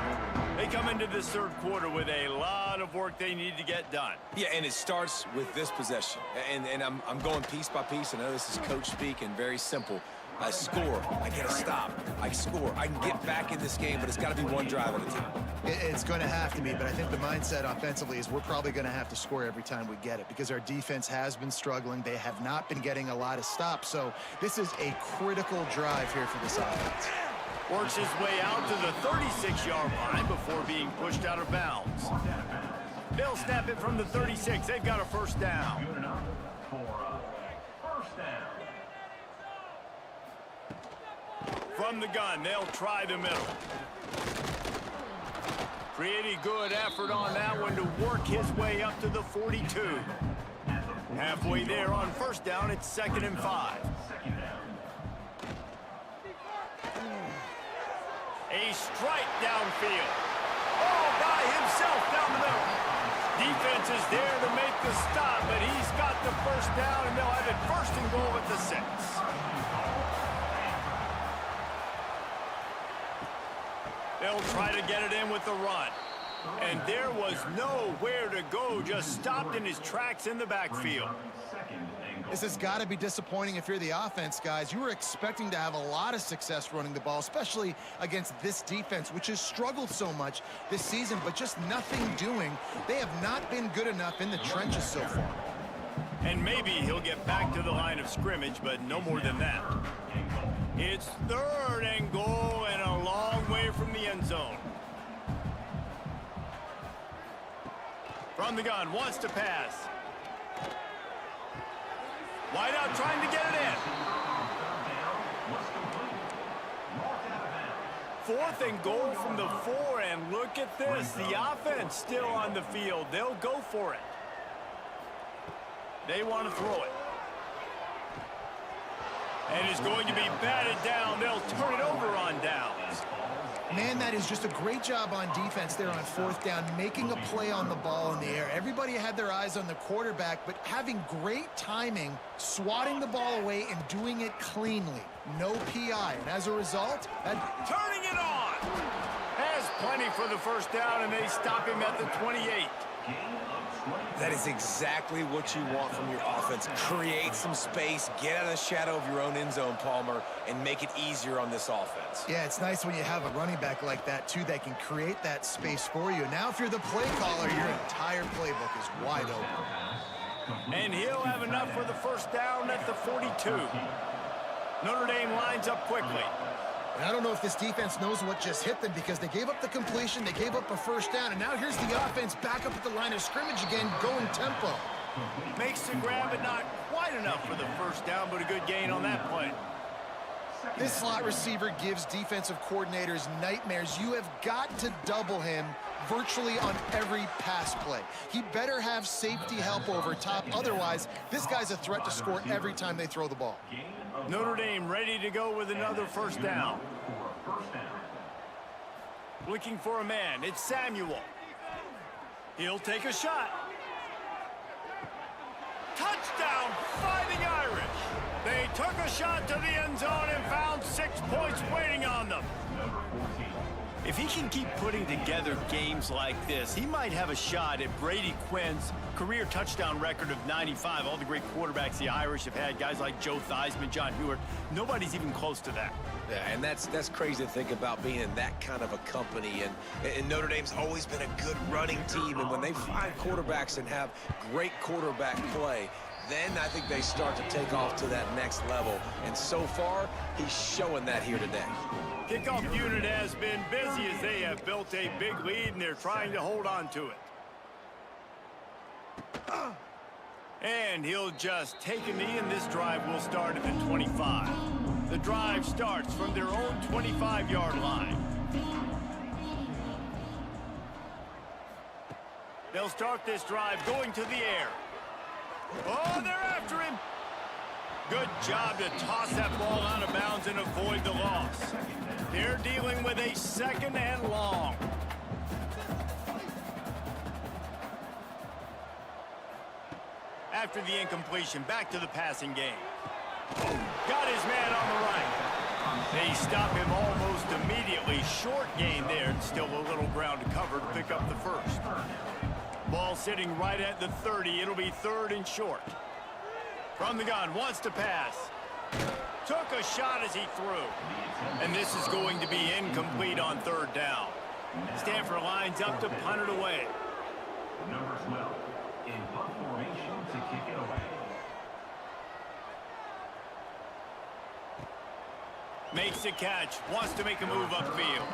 They come into this third quarter with a lot of work they need to get done. Yeah, and it starts with this possession. And I'm going piece by piece. I know this is coach speak and very simple. I score. I get a stop. I score. I can get back in this game, but it's got to be one drive at a time. It's going to have to be, but I think the mindset offensively is we're probably going to have to score every time we get it because our defense has been struggling. They have not been getting a lot of stops, so this is a critical drive here for this offense. Works his way out to the 36-yard line before being pushed out of bounds. They'll snap it from the 36. They've got a first down. Good enough for a first down. From the gun, they'll try the middle. Pretty good effort on that one to work his way up to the 42. Halfway there on first down, it's 2nd and 5. A strike downfield. All by himself down the middle. Defense is there to make the stop, but he's got the first down, and they'll have it 1st and goal at They'll try to get it in with the run. And there was nowhere to go, just stopped in his tracks in the backfield. This has got to be disappointing if you're the offense, guys. You were expecting to have a lot of success running the ball, especially against this defense, which has struggled so much this season, but just nothing doing. They have not been good enough in the trenches so far. And maybe he'll get back to the line of scrimmage, but no more than that. It's 3rd and goal and a long way from the end zone. From the gun, wants to pass. Wide out, trying to get it in. 4th and goal from the 4, and look at this. The offense still on the field. They'll go for it. They want to throw it. And it's going to be batted down. They'll turn it over on downs. Man, that is just a great job on defense there on 4th down, making a play on the ball in the air. Everybody had their eyes on the quarterback, but having great timing, swatting the ball away, and doing it cleanly. No PI, and as a result, turning it on! Has plenty for the 1st down, and they stop him at the 28. That is exactly what you want from your offense. Create some space, get out of the shadow of your own end zone, Palmer, and make it easier on this offense. Yeah, it's nice when you have a running back like that, too, that can create that space for you. Now, if you're the play caller, your entire playbook is wide open. And he'll have enough for the 1st down at the 42. Notre Dame lines up quickly. And I don't know if this defense knows what just hit them because they gave up the completion, they gave up a 1st down, and now here's the offense back up at the line of scrimmage again, going tempo. Makes the grab, but not quite enough for the 1st down, but a good gain on that play. This slot receiver gives defensive coordinators nightmares. You have got to double him virtually on every pass play. He better have safety help over top. Otherwise, this guy's a threat to score every time they throw the ball. Notre Dame ready to go with another 1st down. Looking for a man. It's Samuel. He'll take a shot. Touchdown, Fighting Irish. They took a shot to the end zone and found 6 points waiting on them. If he can keep putting together games like this, he might have a shot at Brady Quinn's career touchdown record of 95. All the great quarterbacks the Irish have had, guys like Joe Theismann, John Hewart, nobody's even close to that. Yeah, and that's crazy to think about being in that kind of a company. And Notre Dame's always been a good running team. And when they find quarterbacks and have great quarterback play, then I think they start to take off to that next level. And so far, he's showing that here today. Kickoff unit has been busy as they have built a big lead, and they're trying to hold on to it. And he'll just take a knee, and this drive will start at the 25. The drive starts from their own 25-yard line. They'll start this drive going to the air. Oh, they're after him. Good job to toss that ball out of bounds and avoid the loss. They're dealing with a 2nd and long. After the incompletion, back to the passing game. Got his man on the right. They stop him almost immediately. Short gain there, and still a little ground to cover to pick up the 1st. Ball sitting right at the 30. It'll be 3rd and short. From the gun, wants to pass. Took a shot as he threw. And this is going to be incomplete on 3rd down. Stanford lines up to punt it away. Number 12, in punt formation to kick it away. Makes the catch, wants to make a move upfield.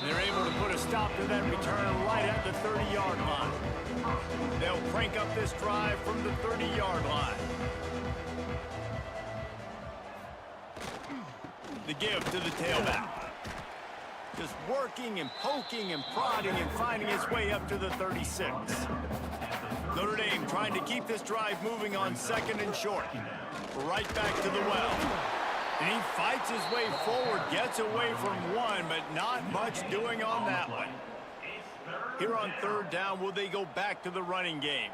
They're able to put a stop to that return right at the 30-yard line. They'll crank up this drive from the 30-yard line. The give to the tailback. Just working and poking and prodding and finding his way up to the 36. Notre Dame trying to keep this drive moving on 2nd and short. Right back to the well. And he fights his way forward, gets away from one, but not much doing on that one. Here on 3rd down, will they go back to the running game?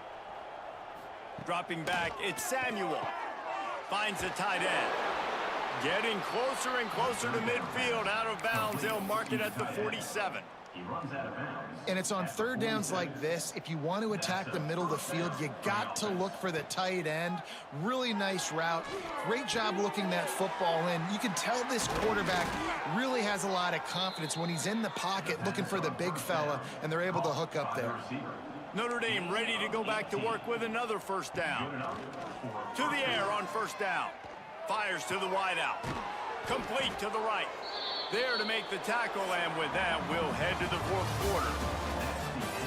Dropping back, it's Samuel. Finds the tight end. Getting closer and closer to midfield. Out of bounds. They'll mark it at the 47. He runs out of bounds. And it's on third downs like this. If you want to attack the middle of the field, you got to look for the tight end. Really nice route. Great job looking that football in. You can tell this quarterback really has a lot of confidence when he's in the pocket looking for the big fella, and they're able to hook up there. Notre Dame ready to go back to work with another first down. To the air on first down. Fires to the wideout. Complete to the right. There to make the tackle, and with that, we'll head to the fourth quarter.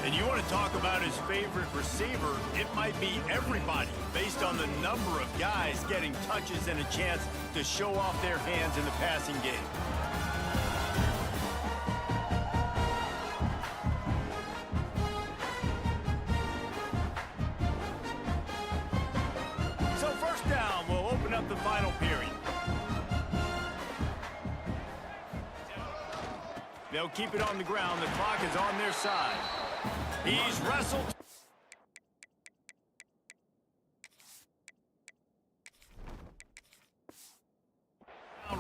And you want to talk about his favorite receiver, it might be everybody, based on the number of guys getting touches and a chance to show off their hands in the passing game. So first down, we'll open up the final period. They'll keep it on the ground. The clock is on their side. He's wrestled.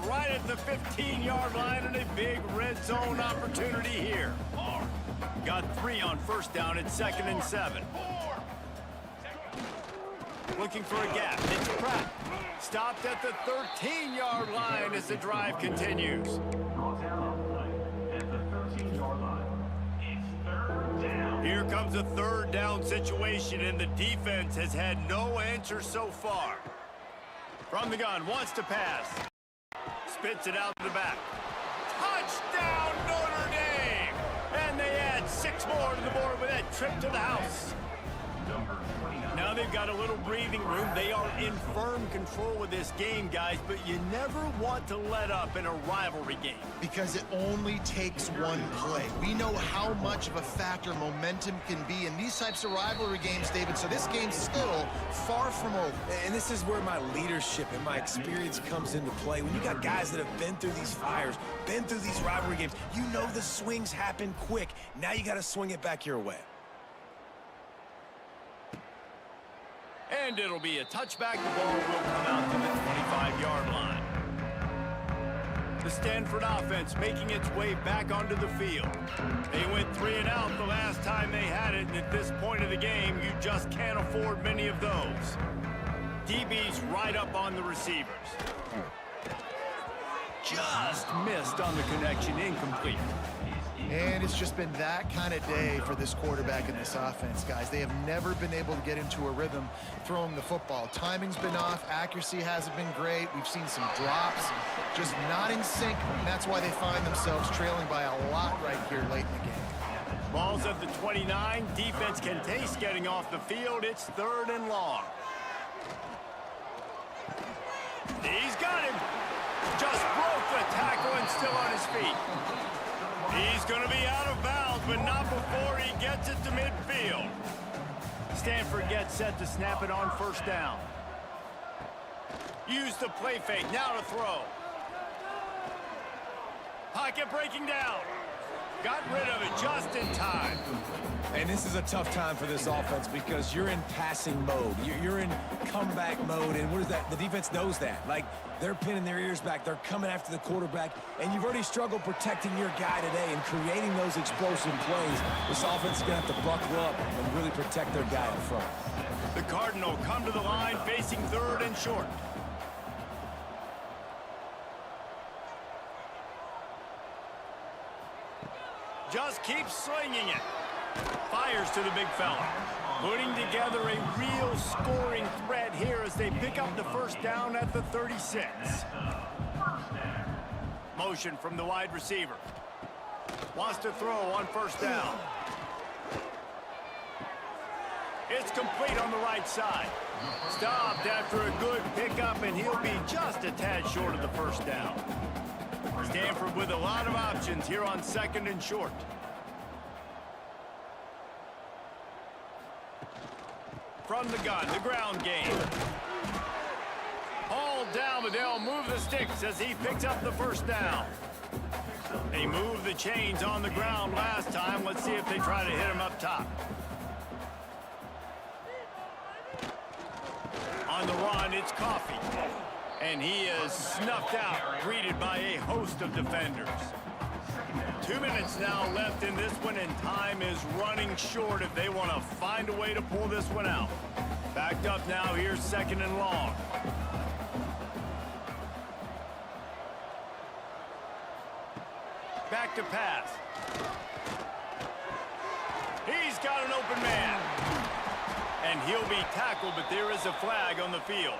Right at the 15-yard line, and a big red zone opportunity here. Got 3 on first down at 2nd and 7. Looking for a gap. It's Pratt. Stopped at the 13-yard line as the drive continues. Here comes a third down situation, and the defense has had no answer so far. From the gun, wants to pass. Spits it out to the back. Touchdown, Notre Dame! And they add 6 more to the board with that trip to the house. Now they've got a little breathing room. They are in firm control of this game, guys, but you never want to let up in a rivalry game. Because it only takes one play. We know how much of a factor momentum can be in these types of rivalry games, David, so this game's still far from over. And this is where my leadership and my experience comes into play. When you got guys that have been through these fires, been through these rivalry games, you know the swings happen quick. Now you got to swing it back your way. And it'll be a touchback. The ball will come out to the 25-yard line. The Stanford offense making its way back onto the field. They went 3 and out the last time they had it, and at this point of the game, you just can't afford many of those. DB's right up on the receivers. Just missed on the connection, incomplete. And it's just been that kind of day for this quarterback and this offense, guys. They have never been able to get into a rhythm throwing the football. Timing's been off. Accuracy hasn't been great. We've seen some drops, just not in sync, and that's why they find themselves trailing by a lot right here late in the game. Ball's at the 29. Defense can taste getting off the field. It's 3rd and long. He's got him. Just broke the tackle and still on his feet. He's going to be out of bounds, but not before he gets it to midfield. Stanford gets set to snap it on first down. Use the play fake. Now to throw. Pocket breaking down. Got rid of it just in time. And this is a tough time for this offense because you're in passing mode. You're in comeback mode, and what is that? The defense knows that. Like, they're pinning their ears back. They're coming after the quarterback, and you've already struggled protecting your guy today and creating those explosive plays. This offense is going to have to buckle up and really protect their guy in front. The Cardinal come to the line facing 3rd and short. Just keeps slinging it. Fires to the big fella. Putting together a real scoring threat here as they pick up the first down at the 36. Motion from the wide receiver. Wants to throw on first down. It's complete on the right side. Stopped after a good pickup, and he'll be just a tad short of the first down. Stanford with a lot of options here on 2nd and short. From the gun, the ground game. Hauled down, but they'll move the sticks as he picks up the first down. They moved the chains on the ground last time. Let's see if they try to hit him up top. On the run, it's Coffee. And he is snuffed out, greeted by a host of defenders. 2 minutes now left in this one, and time is running short if they want to find a way to pull this one out. Backed up now, here's 2nd and long. Back to pass. He's got an open man. And he'll be tackled, but there is a flag on the field.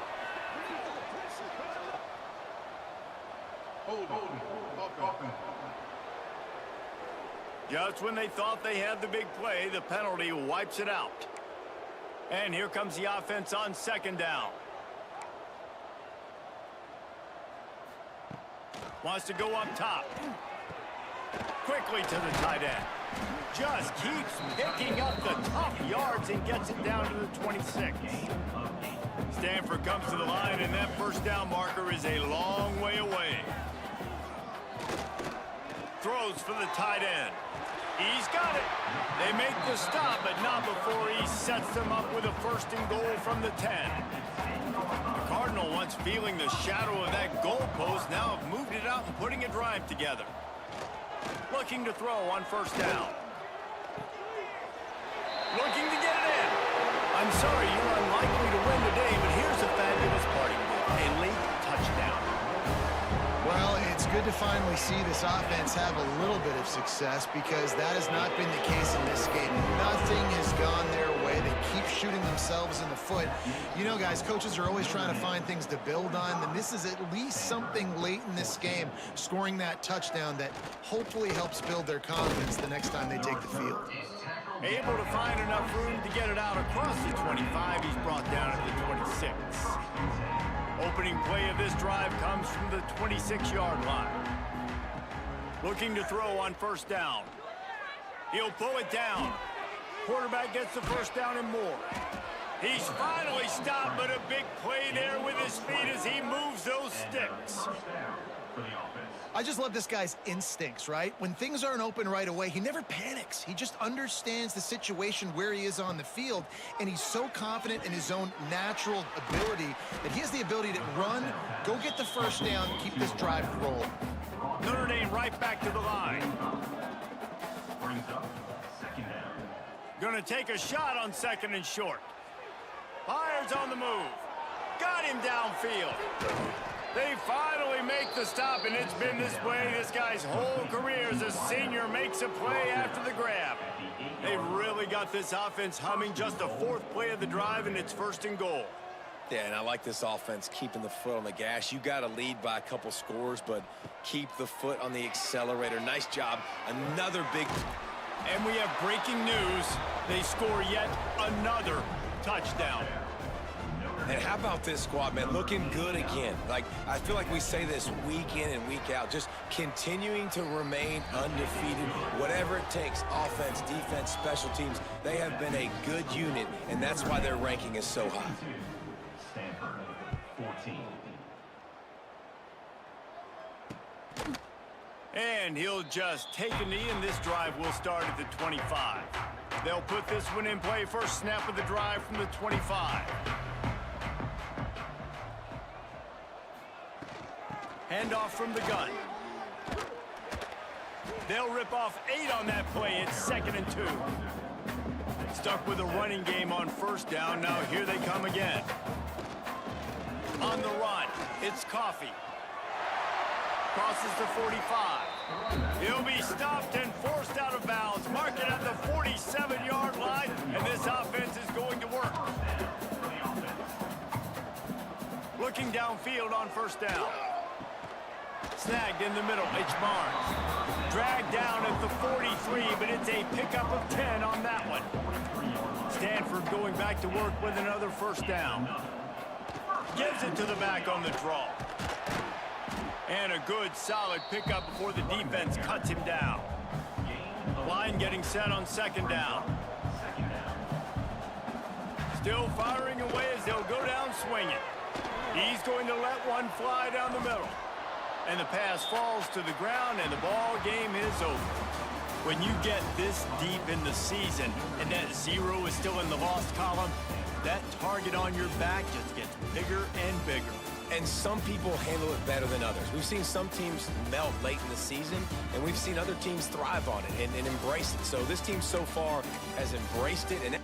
Offense. Just when they thought they had the big play, the penalty wipes it out. And here comes the offense on 2nd down. Wants to go up top. Quickly to the tight end. Just keeps picking up the tough yards and gets it down to the 26. Stanford comes to the line, and that 1st down marker is a long way away. Throws for the tight end. He's got it. They make the stop, but not before he sets them up with a 1st and goal from the 10. The Cardinal, once feeling the shadow of that goalpost, now have moved it out and putting a drive together. Looking to throw on 1st down. Looking to get it in. I'm sorry, you're unlikely to win today, but here's a fabulous parting gift. A late touchdown. Well, it's good to finally see this offense have a little bit of success because that has not been the case in this game. Nothing has gone their way. They keep shooting themselves in the foot. You know, guys, coaches are always trying to find things to build on, and this is at least something late in this game, scoring that touchdown that hopefully helps build their confidence the next time they take the field. Able to find enough room to get it out across the 25. He's brought down at the 26. Opening play of this drive comes from the 26-yard line. Looking to throw on 1st down. He'll pull it down. Quarterback gets the 1st down and more. He's finally stopped, but a big play there with his feet as he moves those sticks. I just love this guy's instincts, right? When things aren't open right away, he never panics. He just understands the situation where he is on the field, and he's so confident in his own natural ability that he has the ability to run, go get the 1st down, keep this drive rolling. Notre Dame right back to the line. Brings up 2nd down. Gonna take a shot on 2nd and short. Fires on the move. Got him downfield. They finally make the stop, and it's been this way this guy's whole career as a senior makes a play after the grab. They really got this offense humming. Just the 4th play of the drive, and it's 1st and goal. Yeah, and I like this offense keeping the foot on the gas. You got to lead by a couple scores, but keep the foot on the accelerator. Nice job. Another big... And we have breaking news. They score yet another touchdown. And how about this squad, man? Looking good again. Like, I feel like we say this week in and week out. Just continuing to remain undefeated. Whatever it takes, offense, defense, special teams, they have been a good unit, and that's why their ranking is so high. Stanford, 14. And he'll just take a knee, and this drive will start at the 25. They'll put this one in play. 1st snap of the drive from the 25. Handoff from the gun. They'll rip off 8 on that play. It's 2nd and 2. Stuck with a running game on 1st down. Now here they come again. On the run, it's Coffee. Crosses the 45. He'll be stopped and forced out of bounds. Mark it at the 47-yard line, and this offense is going to work. Looking downfield on 1st down. Snagged in the middle, H. Barnes. Dragged down at the 43, but it's a pickup of 10 on that one. Stanford going back to work with another 1st down. Gives it to the back on the draw. And a good, solid pickup before the defense cuts him down. Line getting set on 2nd down. Still firing away as they'll go down swinging. He's going to let one fly down the middle. And the pass falls to the ground, and the ball game is over. When you get this deep in the season and that 0 is still in the lost column, that target on your back just gets bigger and bigger. And some people handle it better than others. We've seen some teams melt late in the season, and we've seen other teams thrive on it and embrace it. So this team so far has embraced it. And